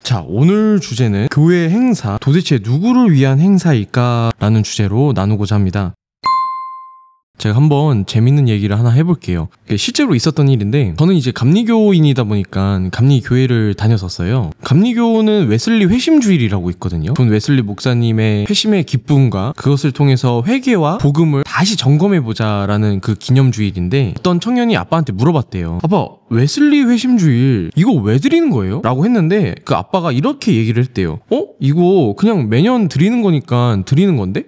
자, 오늘 주제는 교회 행사, 도대체 누구를 위한 행사일까? 라는 주제로 나누고자 합니다. 제가 한번 재밌는 얘기를 하나 해볼게요. 실제로 있었던 일인데, 저는 이제 감리교인이다 보니까 감리교회를 다녔었어요. 감리교는 웨슬리 회심주일이라고 있거든요. 본 웨슬리 목사님의 회심의 기쁨과 그것을 통해서 회개와 복음을 다시 점검해보자라는 그 기념주일인데, 어떤 청년이 아빠한테 물어봤대요. 아빠, 웨슬리 회심주일 이거 왜 드리는 거예요? 라고 했는데 그 아빠가 이렇게 얘기를 했대요. 이거 그냥 매년 드리는 거니까 드리는 건데?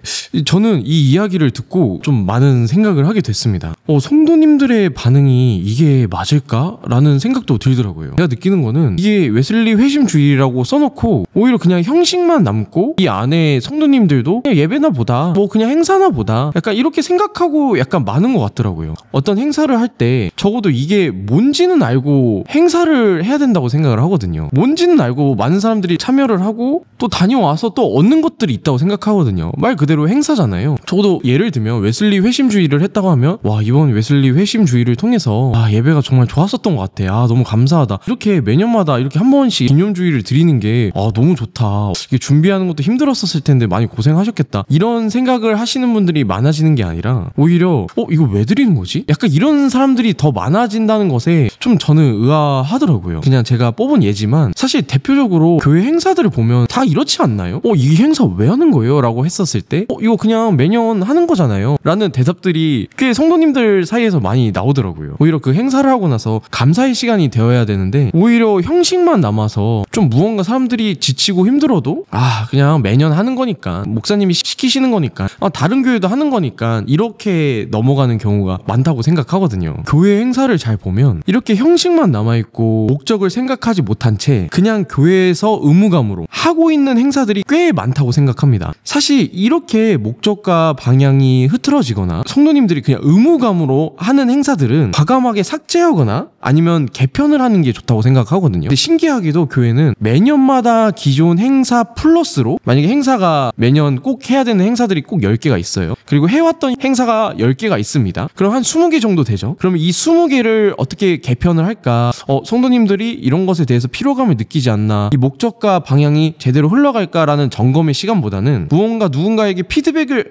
저는 이 이야기를 듣고 좀 많은 생각을 하게 됐습니다. 성도님들의 반응이 이게 맞을까? 라는 생각도 들더라고요. 제가 느끼는 거는 이게 웨슬리 회심주일이라고 써놓고 오히려 그냥 형식만 남고 이 안에 성도님들도 그냥 예배나 보다, 뭐 그냥 행사나 보다, 약간 이렇게 생각하고 약간 많은 것 같더라고요. 어떤 행사를 할 때 적어도 이게 뭔지는 알고 행사를 해야 된다고 생각을 하거든요. 뭔지는 알고 많은 사람들이 참여를 하고 또 다녀와서 또 얻는 것들이 있다고 생각하거든요. 말 그대로 행사잖아요. 적어도 예를 들면 웨슬리 회심주의를 했다고 하면, 와, 이번 웨슬리 회심주의를 통해서 예배가 정말 좋았었던 것 같아. 너무 감사하다. 이렇게 매년마다 이렇게 한 번씩 기념주의를 드리는 게 너무 좋다. 이게 준비하는 것도 힘들었었을 텐데 많이 고생하셨겠다. 이런 생각을 하시는 분들이 많아지는 게 아니라 오히려 이거 왜 드리는 거지? 약간 이런 사람들이 더 많아진다는 것에 좀 저는 의아하더라고요. 그냥 제가 뽑은 예지만 사실 대표적으로 교회 행사들을 보면 다 이렇지 않나요? 이 행사 왜 하는 거예요? 라고 했었을 때 이거 그냥 매년 하는 거잖아요. 라는 대답들이 꽤 성도님들 사이에서 많이 나오더라고요. 오히려 그 행사를 하고 나서 감사의 시간이 되어야 되는데 오히려 형식만 남아서 좀 무언가 사람들이 지치고 힘들어도 그냥 매년 하는 거니까, 목사님이 시키시는 거니까, 다른 교회도 하는 거니까 이렇게 넘어가는 경우가 많다고 생각하거든요. 교회 행사를 잘 보면 이렇게 형식만 남아있고 목적을 생각하지 못한 채 그냥 교회에서 의무감으로 하고 있는 행사들이 꽤 많다고 생각합니다. 사실 이렇게 목적과 방향이 흐트러지거나 성도님들이 그냥 의무감으로 하는 행사들은 과감하게 삭제하거나 아니면 개편을 하는 게 좋다고 생각하거든요. 근데 신기하게도 교회는 매년마다 기존 행사 플러스로, 만약에 행사가 매년 꼭 해야 되는 행사들이 꼭 10개가 있어요. 그리고 해왔던 행사가 10개가 있습니다. 그럼 한 20개 정도 되죠. 그러면 이 20개를 어떻게 개편을 할까? 성도님들이 이런 것에 대해서 피로감을 느끼지 않나? 이 목적과 방향이 제대로 흘러갈까라는 점검의 시간보다는 무언가 누군가에게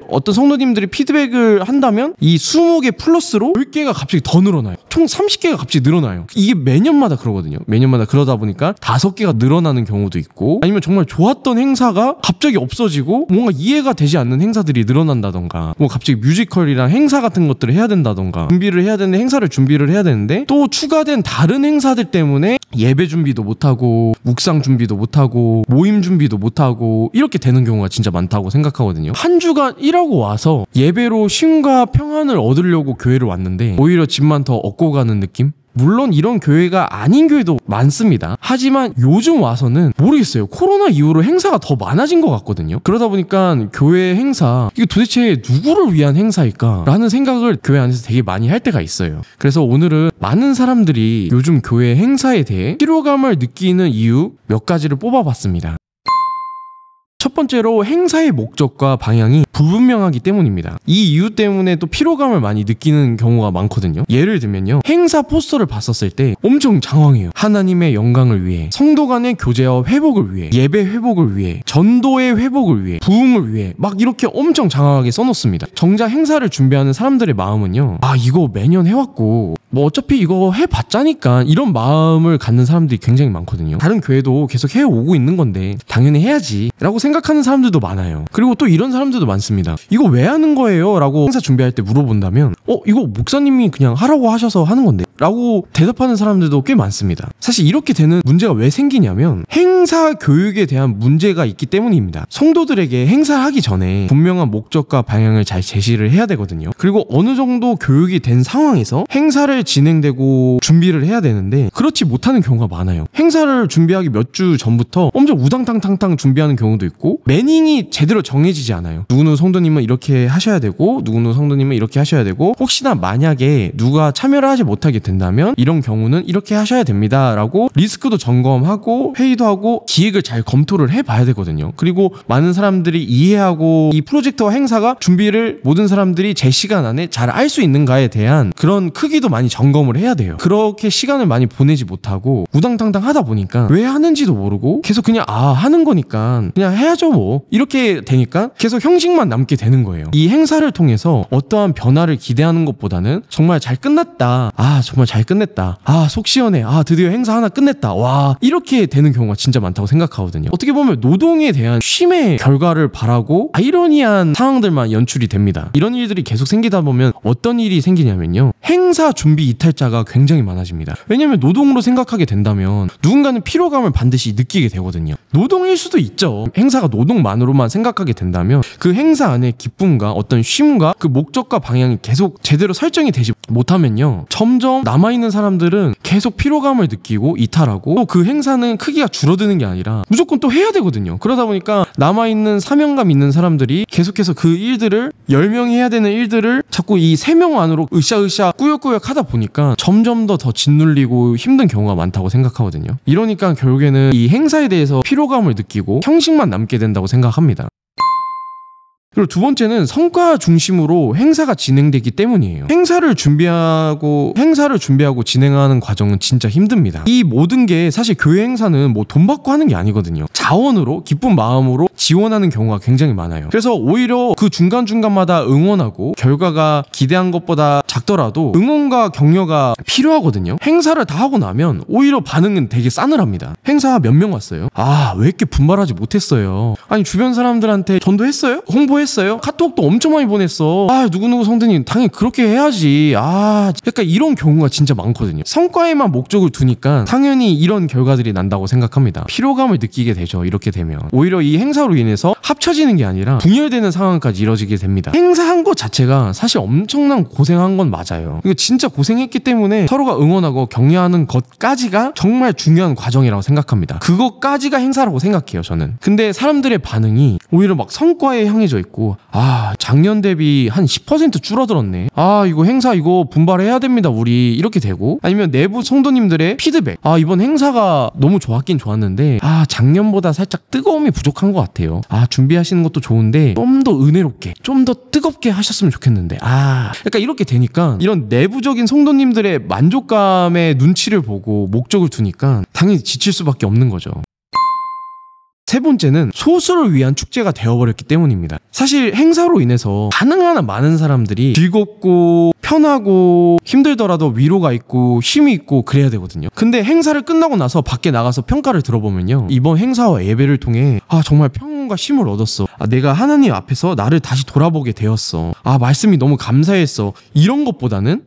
어떤 성도님들이 피드백을 한다면 이 20개 플러스로 10개가 갑자기 더 늘어나요. 총 30개가 갑자기 늘어나요. 이게 매년마다 그러거든요. 매년마다 그러다 보니까 5개가 늘어나는 경우도 있고, 아니면 정말 좋았던 행사가 갑자기 없어지고 뭔가 이해가 되지 않는 행사들이 늘어난다던가, 뭐 갑자기 뮤지컬이랑 행사 같은 것들을 해야 된다던가, 준비를 해야 되는 행사를 준비를 해야 되는데 또 추가된 다른 행사들 때문에 예배 준비도 못하고 묵상 준비도 못하고 모임 준비도 못하고 이렇게 되는 경우가 진짜 많다고 생각하거든요. 한 주간 일하고 와서 예배로 쉼과 평안을 얻으려고 교회를 왔는데 오히려 집만 더 얻고 가는 느낌? 물론 이런 교회가 아닌 교회도 많습니다. 하지만 요즘 와서는 모르겠어요. 코로나 이후로 행사가 더 많아진 것 같거든요. 그러다 보니까 교회 행사, 이게 도대체 누구를 위한 행사일까? 라는 생각을 교회 안에서 되게 많이 할 때가 있어요. 그래서 오늘은 많은 사람들이 요즘 교회 행사에 대해 피로감을 느끼는 이유 몇 가지를 뽑아봤습니다. 첫 번째로 행사의 목적과 방향이 불분명하기 때문입니다. 이 이유 때문에 또 피로감을 많이 느끼는 경우가 많거든요. 예를 들면요, 행사 포스터를 봤었을 때 엄청 장황해요. 하나님의 영광을 위해, 성도 간의 교제와 회복을 위해, 예배 회복을 위해, 전도의 회복을 위해, 부흥을 위해, 막 이렇게 엄청 장황하게 써놓습니다. 정작 행사를 준비하는 사람들의 마음은요, 이거 매년 해왔고 뭐 어차피 이거 해봤자니까, 이런 마음을 갖는 사람들이 굉장히 많거든요. 다른 교회도 계속 해오고 있는 건데 당연히 해야지 라고 생각하는 사람들도 많아요. 그리고 또 이런 사람들도 많습니다. 이거 왜 하는 거예요? 라고 행사 준비할 때 물어본다면 이거 목사님이 그냥 하라고 하셔서 하는 건데 라고 대답하는 사람들도 꽤 많습니다. 사실 이렇게 되는 문제가 왜 생기냐면 행사 교육에 대한 문제가 있기 때문입니다. 성도들에게 행사하기 전에 분명한 목적과 방향을 잘 제시를 해야 되거든요. 그리고 어느 정도 교육이 된 상황에서 행사를 진행되고 준비를 해야 되는데 그렇지 못하는 경우가 많아요. 행사를 준비하기 몇 주 전부터 엄청 우당탕탕탕 준비하는 경우도 있고, 매닝이 제대로 정해지지 않아요. 누구는 성도님은 이렇게 하셔야 되고 누구는 성도님은 이렇게 하셔야 되고, 혹시나 만약에 누가 참여를 하지 못하게 된다면 이런 경우는 이렇게 하셔야 됩니다 라고 리스크도 점검하고 회의도 하고 생각하고 기획을 잘 검토를 해봐야 되거든요. 그리고 많은 사람들이 이해하고 이 프로젝트와 행사가 준비를 모든 사람들이 제 시간 안에 잘 할 수 있는가에 대한 그런 크기도 많이 점검을 해야 돼요. 그렇게 시간을 많이 보내지 못하고 우당탕당 하다 보니까 왜 하는지도 모르고 계속 그냥 하는 거니까 그냥 해야죠 뭐 이렇게 되니까 계속 형식만 남게 되는 거예요. 이 행사를 통해서 어떠한 변화를 기대하는 것보다는 정말 잘 끝났다, 정말 잘 끝냈다, 속 시원해, 드디어 행사 하나 끝냈다, 와, 이렇게 되는 경우가 진짜 많다고 생각하거든요. 어떻게 보면 노동에 대한 쉼의 결과를 바라고 아이러니한 상황들만 연출이 됩니다. 이런 일들이 계속 생기다 보면 어떤 일이 생기냐면요, 행사 준비 이탈자가 굉장히 많아집니다. 왜냐면 노동으로 생각하게 된다면 누군가는 피로감을 반드시 느끼게 되거든요. 노동일 수도 있죠. 행사가 노동만으로만 생각하게 된다면 그 행사 안에 기쁨과 어떤 쉼과 그 목적과 방향이 계속 제대로 설정이 되지 못하면요, 점점 남아있는 사람들은 계속 피로감을 느끼고 이탈하고, 또 그 행사는 크기가 줄어드는 게 아니라 무조건 또 해야 되거든요. 그러다 보니까 남아있는 사명감 있는 사람들이 계속해서 그 일들을, 10명이 해야 되는 일들을 자꾸 이 3명 안으로 으쌰으쌰 꾸역꾸역 하다 보니까 점점 더 짓눌리고 힘든 경우가 많다고 생각하거든요. 이러니까 결국에는 이 행사에 대해서 피로감을 느끼고 형식만 남게 된다고 생각합니다. 그리고 두 번째는 성과 중심으로 행사가 진행되기 때문이에요. 행사를 준비하고 진행하는 과정은 진짜 힘듭니다. 이 모든 게 사실 교회 행사는 뭐 돈 받고 하는 게 아니거든요. 자원으로, 기쁜 마음으로 지원하는 경우가 굉장히 많아요. 그래서 오히려 그 중간중간마다 응원하고 결과가 기대한 것보다 작더라도 응원과 격려가 필요하거든요. 행사를 다 하고 나면 오히려 반응은 되게 싸늘합니다. 행사 몇 명 왔어요? 왜 이렇게 분발하지 못했어요? 아니, 주변 사람들한테 전도했어요? 홍보했어요? 카톡도 엄청 많이 보냈어. 누구누구 성도님 당연히 그렇게 해야지. 약간 이런 경우가 진짜 많거든요. 성과에만 목적을 두니까 당연히 이런 결과들이 난다고 생각합니다. 피로감을 느끼게 되죠. 이렇게 되면 오히려 이 행사로 인해서 합쳐지는 게 아니라 분열되는 상황까지 이뤄지게 됩니다. 행사한 것 자체가 사실 엄청난 고생한 건 맞아요. 이거 진짜 고생했기 때문에 서로가 응원하고 격려하는 것까지가 정말 중요한 과정이라고 생각합니다. 그것까지가 행사라고 생각해요, 저는. 근데 사람들의 반응이 오히려 막 성과에 향해져 있고, 작년 대비 한 10% 줄어들었네, 이거 행사 이거 분발해야 됩니다 우리, 이렇게 되고, 아니면 내부 성도님들의 피드백, 이번 행사가 너무 좋았긴 좋았는데 작년보다 살짝 뜨거움이 부족한 것 같아요. 준비하시는 것도 좋은데 좀 더 은혜롭게, 좀 더 뜨겁게 하셨으면 좋겠는데, 약간 이렇게 되니까 이런 내부적인 성도님들의 만족감의 눈치를 보고 목적을 두니까 당연히 지칠 수밖에 없는 거죠. 세 번째는 소수를 위한 축제가 되어버렸기 때문입니다. 사실 행사로 인해서 가능한 많은 사람들이 즐겁고 편하고 힘들더라도 위로가 있고 힘이 있고 그래야 되거든요. 근데 행사를 끝나고 나서 밖에 나가서 평가를 들어보면요, 이번 행사와 예배를 통해 정말 평온과 힘을 얻었어, 내가 하나님 앞에서 나를 다시 돌아보게 되었어, 말씀이 너무 감사했어, 이런 것보다는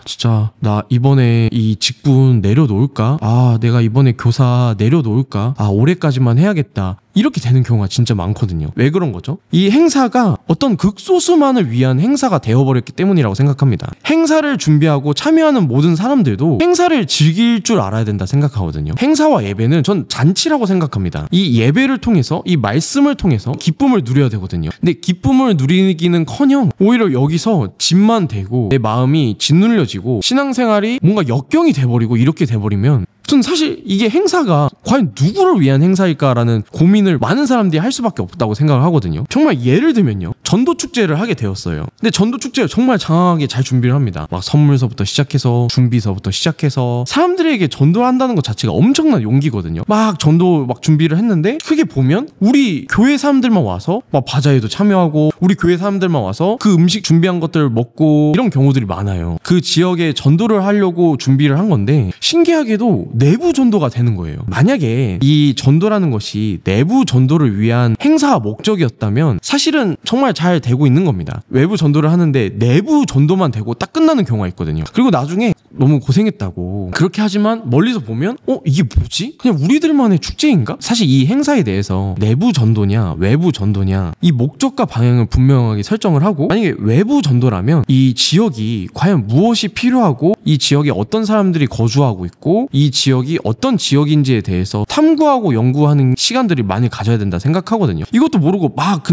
진짜 나 이번에 이 직분 내려놓을까? 내가 이번에 교사 내려놓을까? 올해까지만 해야겠다, 이렇게 되는 경우가 진짜 많거든요. 왜 그런 거죠? 이 행사가 어떤 극소수만을 위한 행사가 되어버렸기 때문이라고 생각합니다. 행사를 준비하고 참여하는 모든 사람들도 행사를 즐길 줄 알아야 된다 생각하거든요. 행사와 예배는 전 잔치라고 생각합니다. 이 예배를 통해서, 이 말씀을 통해서 기쁨을 누려야 되거든요. 근데 기쁨을 누리기는커녕 오히려 여기서 짐만 되고 내 마음이 짓눌려지고 신앙생활이 뭔가 역경이 돼버리고, 이렇게 돼버리면 전 사실 이게 행사가 과연 누구를 위한 행사일까라는 고민을 많은 사람들이 할 수밖에 없다고 생각을 하거든요. 정말 예를 들면요, 전도축제를 하게 되었어요. 근데 전도축제를 정말 장황하게 잘 준비를 합니다. 막 선물서부터 시작해서 준비서부터 시작해서 사람들에게 전도를 한다는 것 자체가 엄청난 용기거든요. 막 전도 막 준비를 했는데 크게 보면 우리 교회 사람들만 와서 막 바자회도 참여하고, 우리 교회 사람들만 와서 그 음식 준비한 것들을 먹고, 이런 경우들이 많아요. 그 지역에 전도를 하려고 준비를 한 건데 신기하게도 내부 전도가 되는 거예요. 만약에 이 전도라는 것이 내부 전도를 위한 행사 목적이었다면 사실은 정말 잘 되고 있는 겁니다. 외부 전도를 하는데 내부 전도만 되고 딱 끝나는 경우가 있거든요. 그리고 나중에 너무 고생했다고 그렇게 하지만 멀리서 보면 이게 뭐지? 그냥 우리들만의 축제인가? 사실 이 행사에 대해서 내부 전도냐 외부 전도냐, 이 목적과 방향을 분명하게 설정을 하고, 만약에 외부 전도라면 이 지역이 과연 무엇이 필요하고, 이 지역에 어떤 사람들이 거주하고 있고, 이 지역이 어떤 지역인지에 대해서 탐구하고 연구하는 시간들이 많이 가져야 된다 생각하거든요. 이것도 모르고 막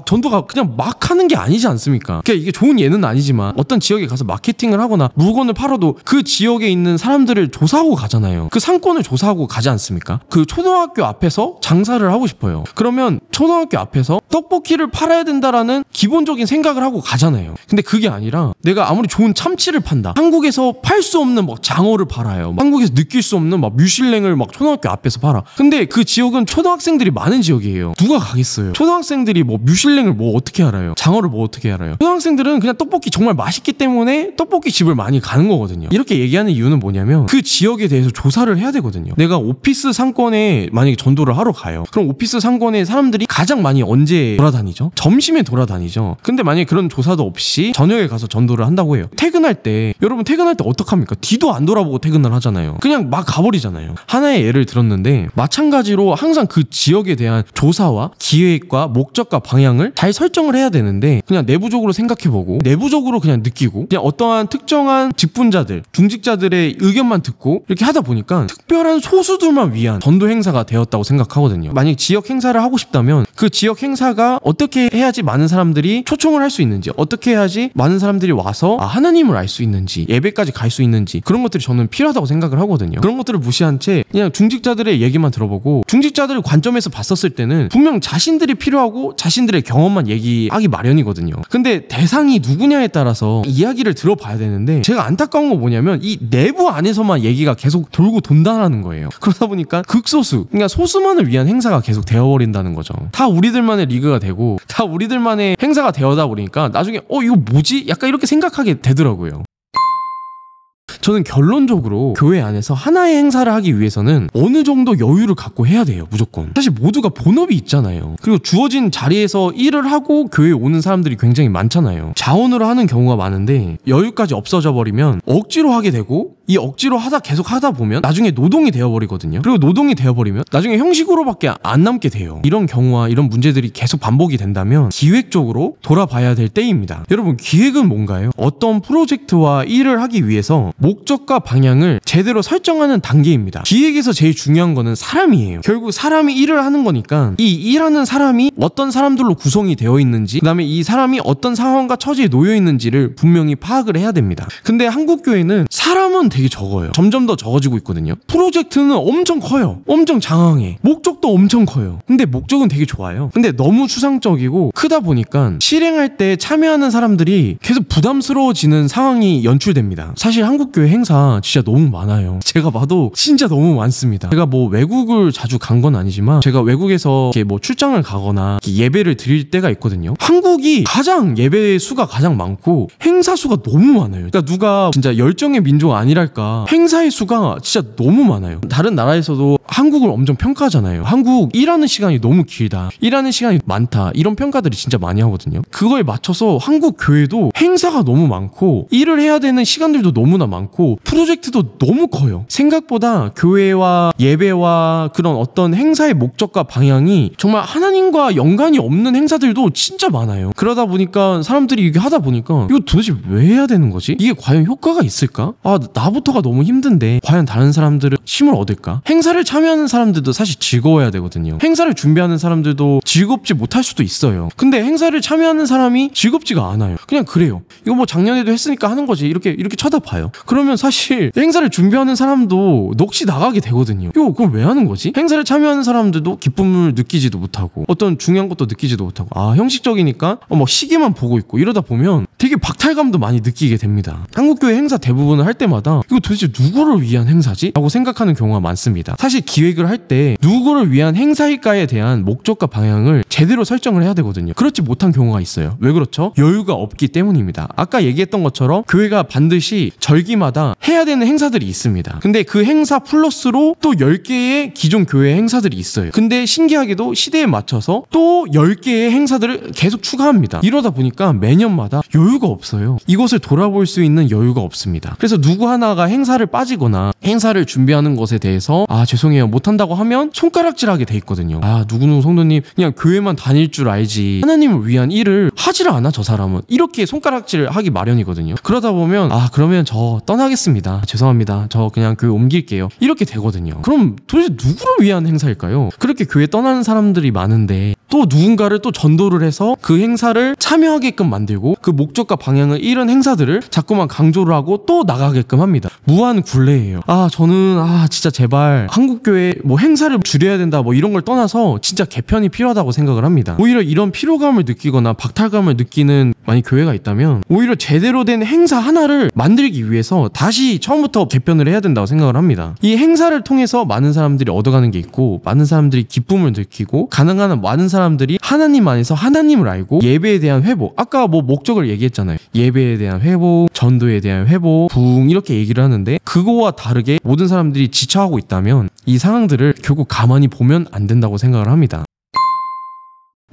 전도가 그냥 막 하는 게 아니지 않습니까? 그러니까 이게 좋은 예는 아니지만 어떤 지역에 가서 마케팅을 하거나 물건을 팔아도 그 지역에 있는 사람들을 조사하고 가잖아요. 그 상권을 조사하고 가지 않습니까? 그 초등학교 앞에서 장사를 하고 싶어요. 그러면 초등학교 앞에서 떡볶이를 팔아야 된다라는 기본적인 생각을 하고 가잖아요. 근데 그게 아니라 내가 아무리 좋은 참치를 판다. 한국에서 팔 수 없는 막 장어를 팔아요. 한국에서 느낄 수 없는 막 뮤슐랭을 막 초등학교 앞에서 팔아. 근데 그 지역은 초등학생들이 많은 지역이에요. 누가 가겠어요? 초등학생들이 뭐 뮤슐랭을 뭐 어떻게 알아요? 장어를 뭐 어떻게 알아요? 초등학생들은 그냥 떡볶이 정말 맛있기 때문에 떡볶이 집을 많이 가는 거거든요. 이렇게 얘기하는 이유는 뭐냐면 그 지역에 대해서 조사를 해야 되거든요. 내가 오피스 상권에 만약에 전도를 하러 가요. 그럼 오피스 상권에 사람들이 가장 많이 언제 돌아다니죠? 점심에 돌아다니죠. 근데 만약에 그런 조사도 없이 저녁에 가서 전도를 한다고 해요. 퇴근할 때 여러분 퇴근할 때 어떡합니까? 뒤도 안 돌아보고 퇴근을 하잖아요. 그냥 막 가버리잖아요. 하나의 예를 들었는데 마찬가지로 항상 그 지역에 대한 조사와 기획과 목적과 방향을 잘 설정을 해야 되는데 그냥 내부적으로 생각해보고 내부적으로 그냥 느끼고 그냥 어떠한 특정한 직분자들, 중직자들의 의견만 듣고 이렇게 하다 보니까 특별한 소수들만 위한 전도 행사가 되었다고 생각하거든요. 만약 지역 행사를 하고 싶다면 그 지역 행사가 어떻게 해야지 많은 사람들이 초청을 할 수 있는지, 어떻게 해야지 많은 사람들이 와서 하나님을 알 수 있는지, 예배까지 갈 수 있는지, 그런 것들이 저는 필요하다고 생각을 하거든요. 그런 것들을 무시한 채 그냥 중직자들의 얘기만 들어보고 중직자들 관점에서 봤었을 때는 분명 자신들이 필요하고 자신들의 경험만 얘기하기 마련이거든요. 근데 대상이 누구냐에 따라서 이야기를 들어봐야 되는데 제가 안타까운 건 뭐냐면 이 내부 안에서만 얘기가 계속 돌고 돈다라는 거예요. 그러다 보니까 극소수, 그러니까 소수만을 위한 행사가 계속 되어버린다는 거죠. 다 우리들만의 리그가 되고 다 우리들만의 행사가 되어다 보니까 나중에 이거 뭐지? 약간 이렇게 생각하게 되더라고요. 저는 결론적으로 교회 안에서 하나의 행사를 하기 위해서는 어느 정도 여유를 갖고 해야 돼요. 무조건. 사실 모두가 본업이 있잖아요. 그리고 주어진 자리에서 일을 하고 교회에 오는 사람들이 굉장히 많잖아요. 자원으로 하는 경우가 많은데 여유까지 없어져 버리면 억지로 하게 되고 이 억지로 계속 하다 보면 나중에 노동이 되어버리거든요. 그리고 노동이 되어버리면 나중에 형식으로밖에 안 남게 돼요. 이런 경우와 이런 문제들이 계속 반복이 된다면 기획적으로 돌아봐야 될 때입니다. 여러분, 기획은 뭔가요? 어떤 프로젝트와 일을 하기 위해서 목적과 방향을 제대로 설정하는 단계입니다. 기획에서 제일 중요한 거는 사람이에요. 결국 사람이 일을 하는 거니까 이 일하는 사람이 어떤 사람들로 구성이 되어 있는지, 그 다음에 이 사람이 어떤 상황과 처지에 놓여 있는지를 분명히 파악을 해야 됩니다. 근데 한국 교회는 사람은 되게 적어요. 점점 더 적어지고 있거든요. 프로젝트는 엄청 커요. 엄청 장황해. 목적도 엄청 커요. 근데 목적은 되게 좋아요. 근데 너무 추상적이고 크다 보니까 실행할 때 참여하는 사람들이 계속 부담스러워지는 상황이 연출됩니다. 사실 한국 교회 행사 진짜 너무 많아요. 제가 봐도 진짜 너무 많습니다. 제가 뭐 외국을 자주 간 건 아니지만 제가 외국에서 이렇게 뭐 출장을 가거나 예배를 드릴 때가 있거든요. 한국이 가장 예배 수가 가장 많고 행사 수가 너무 많아요. 그러니까 누가 진짜 열정의 민족 아니랄까, 행사의 수가 진짜 너무 많아요. 다른 나라에서도 한국을 엄청 평가하잖아요. 한국 일하는 시간이 너무 길다, 일하는 시간이 많다, 이런 평가들이 진짜 많이 하거든요. 그거에 맞춰서 한국 교회도 행사가 너무 많고 일을 해야 되는 시간들도 너무나 많고 프로젝트도 너무 커요. 생각보다 교회와 예배와 그런 어떤 행사의 목적과 방향이 정말 하나님과 연관이 없는 행사들도 진짜 많아요. 그러다 보니까 사람들이 이게 하다 보니까 이거 도대체 왜 해야 되는 거지? 이게 과연 효과가 있을까? 나부터가 너무 힘든데 과연 다른 사람들은 힘을 얻을까? 행사를 참여하는 사람들도 사실 즐거워야 되거든요. 행사를 준비하는 사람들도 즐겁지 못할 수도 있어요. 근데 행사를 참여하는 사람이 즐겁지가 않아요. 그냥 그래요. 이거 뭐 작년에도 했으니까 하는 거지, 이렇게 쳐다봐요. 그러면 사실 행사를 준비하는 사람도 넋이 나가게 되거든요. 이거 그럼 왜 하는 거지? 행사를 참여하는 사람들도 기쁨을 느끼지도 못하고 어떤 중요한 것도 느끼지도 못하고 형식적이니까 막 시계만 보고 있고 이러다 보면 되게 박탈감도 많이 느끼게 됩니다. 한국교회 행사 대부분을 할 때마다 이거 도대체 누구를 위한 행사지? 라고 생각하는 경우가 많습니다. 사실 기획을 할 때 누구를 위한 행사일까에 대한 목적과 방향을 제대로 설정을 해야 되거든요. 그렇지 못한 경우가 있어요. 왜 그렇죠? 여유가 없기 때문입니다. 아까 얘기했던 것처럼 교회가 반드시 절기마다 해야 되는 행사들이 있습니다. 근데 그 행사 플러스로 또 10개의 기존 교회 행사들이 있어요. 근데 신기하게도 시대에 맞춰서 또 10개의 행사들을 계속 추가합니다. 이러다 보니까 매년마다 여유가 없어요. 이것을 돌아볼 수 있는 여유가 없습니다. 그래서 누구 하나가 행사를 빠지거나 행사를 준비하는 것에 대해서 죄송해요 못한다고 하면 손가락질하게 돼 있거든요. 누구누구 성도님 그냥 교회만 다닐 줄 알지 하나님을 위한 일을 하지를 않아 저 사람은, 이렇게 손가락질을 하기 마련이거든요. 그러다 보면 그러면 저 떠나겠습니다. 죄송합니다. 저 그냥 교회 옮길게요. 이렇게 되거든요. 그럼 도대체 누구를 위한 행사일까요? 그렇게 교회 떠나는 사람들이 많은데 또 누군가를 또 전도를 해서 그 행사를 참여하게끔 만들고 그 목적과 방향을 잃은 행사들을 자꾸만 강조를 하고 또 나가게끔 합니다. 무한 굴레예요. 저는 진짜 제발 한국교회 뭐 행사를 줄여야 된다 뭐 이런 걸 떠나서 진짜 개편이 필요하다고 생각을 합니다. 오히려 이런 피로감을 느끼거나 박탈감을 느끼는 만약 교회가 있다면 오히려 제대로 된 행사 하나를 만들기 위해서 다시 처음부터 개편을 해야 된다고 생각을 합니다. 이 행사를 통해서 많은 사람들이 얻어가는 게 있고 많은 사람들이 기쁨을 느끼고 가능한 한 많은 사람들이 하나님 안에서 하나님을 알고 예배에 대한 회복, 아까 뭐 목적을 얘기했잖아요. 예배에 대한 회복, 전도에 대한 회복, 부흥 이렇게 얘기를 하는데 그거와 다르게 모든 사람들이 지쳐하고 있다면 이 상황들을 결국 가만히 보면 안 된다고 생각을 합니다.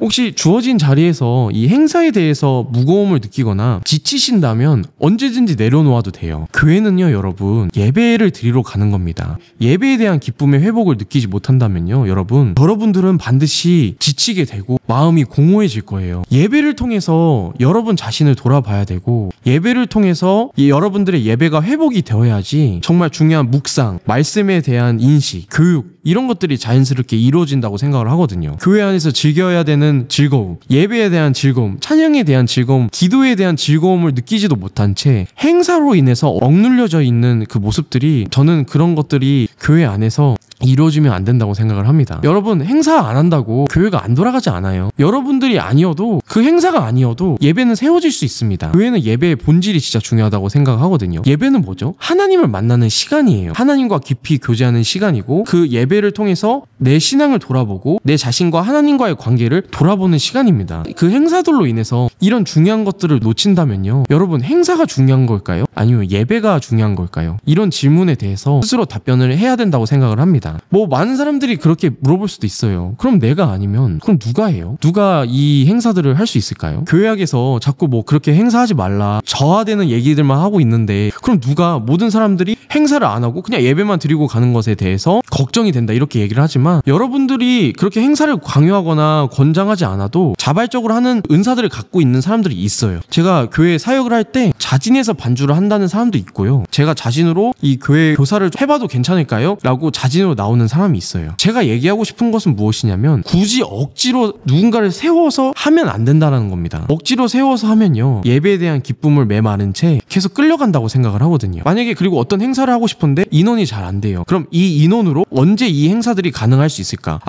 혹시 주어진 자리에서 이 행사에 대해서 무거움을 느끼거나 지치신다면 언제든지 내려놓아도 돼요. 교회는요, 여러분, 예배를 드리러 가는 겁니다. 예배에 대한 기쁨의 회복을 느끼지 못한다면요, 여러분들은 반드시 지치게 되고 마음이 공허해질 거예요. 예배를 통해서 여러분 자신을 돌아봐야 되고 예배를 통해서 여러분들의 예배가 회복이 되어야지 정말 중요한 묵상, 말씀에 대한 인식, 교육 이런 것들이 자연스럽게 이루어진다고 생각을 하거든요. 교회 안에서 즐겨야 되는 즐거움, 예배에 대한 즐거움, 찬양에 대한 즐거움, 기도에 대한 즐거움을 느끼지도 못한 채 행사로 인해서 억눌려져 있는 그 모습들이 저는 그런 것들이 교회 안에서 이루어지면 안 된다고 생각을 합니다. 여러분, 행사 안 한다고 교회가 안 돌아가지 않아요. 여러분들이 아니어도 그 행사가 아니어도 예배는 세워질 수 있습니다. 교회는 예배의 본질이 진짜 중요하다고 생각하거든요. 예배는 뭐죠? 하나님을 만나는 시간이에요. 하나님과 깊이 교제하는 시간이고 그 예배를 통해서 내 신앙을 돌아보고 내 자신과 하나님과의 관계를 돌아보는 시간입니다. 그 행사들로 인해서 이런 중요한 것들을 놓친다면요, 여러분, 행사가 중요한 걸까요? 아니면 예배가 중요한 걸까요? 이런 질문에 대해서 스스로 답변을 해야 된다고 생각을 합니다. 뭐 많은 사람들이 그렇게 물어볼 수도 있어요. 그럼 내가 아니면 그럼 누가 해요? 누가 이 행사들을 할 수 있을까요? 교회학에서 자꾸 뭐 그렇게 행사하지 말라 저하되는 얘기들만 하고 있는데 그럼 누가 모든 사람들이 행사를 안 하고 그냥 예배만 드리고 가는 것에 대해서 걱정이 된다 이렇게 얘기를 하지만 여러분들이 그렇게 행사를 강요하거나 권장하지 않아도 자발적으로 하는 은사들을 갖고 있는 사람들이 있어요. 제가 교회 사역을 할 때 자진해서 반주를 한다는 사람도 있고요. 제가 자신으로 이 교회 교사를 해봐도 괜찮을까요? 라고 자진으로 나오는 사람이 있어요. 제가 얘기하고 싶은 것은 무엇이냐면 굳이 억지로 누군가를 세워서 하면 안 된다는 겁니다. 억지로 세워서 하면요, 예배에 대한 기쁨을 메마른 채 계속 끌려간다고 생각을 하거든요. 만약에 그리고 어떤 행사를 하고 싶은데 인원이 잘 안 돼요. 그럼 이 인원으로 언제 이 행사들이 가능할 수 있을까?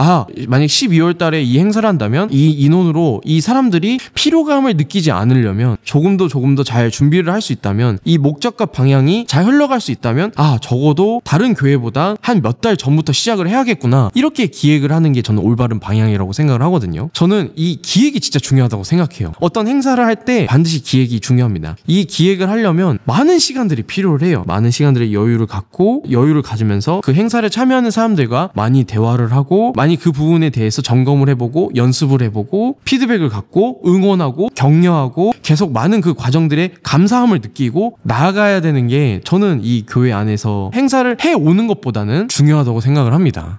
만약 12월 달에 이 행사를 한다면 이 인원으로 이 사람들이 피로감을 느끼지 않으려면 조금 더 잘 준비를 할 수 있다면 이 목적과 방향이 잘 흘러갈 수 있다면 적어도 다른 교회보다 한 몇 달 전부터 시작을 해야겠구나, 이렇게 기획을 하는 게 저는 올바른 방향이라고 생각을 하거든요. 저는 이 기획이 진짜 중요하다고 생각해요. 어떤 행사를 할 때 반드시 기획이 중요합니다. 이 기획을 하려면 많은 시간들이 필요를 해요. 많은 시간들의 여유를 갖고 여유를 가지면서 그 행사를 참여하는 사람들과 많이 대화를 하고 많이 그 부분에 대해서 점검을 해보고 연습을 해보고 피드백을 갖고 응원하고 격려하고 계속 많은 그 과정들의 감사함을 느끼고 나아가야 되는 게 저는 이 교회 안에서 행사를 해오는 것보다는 중요하다고 생각을 합니다.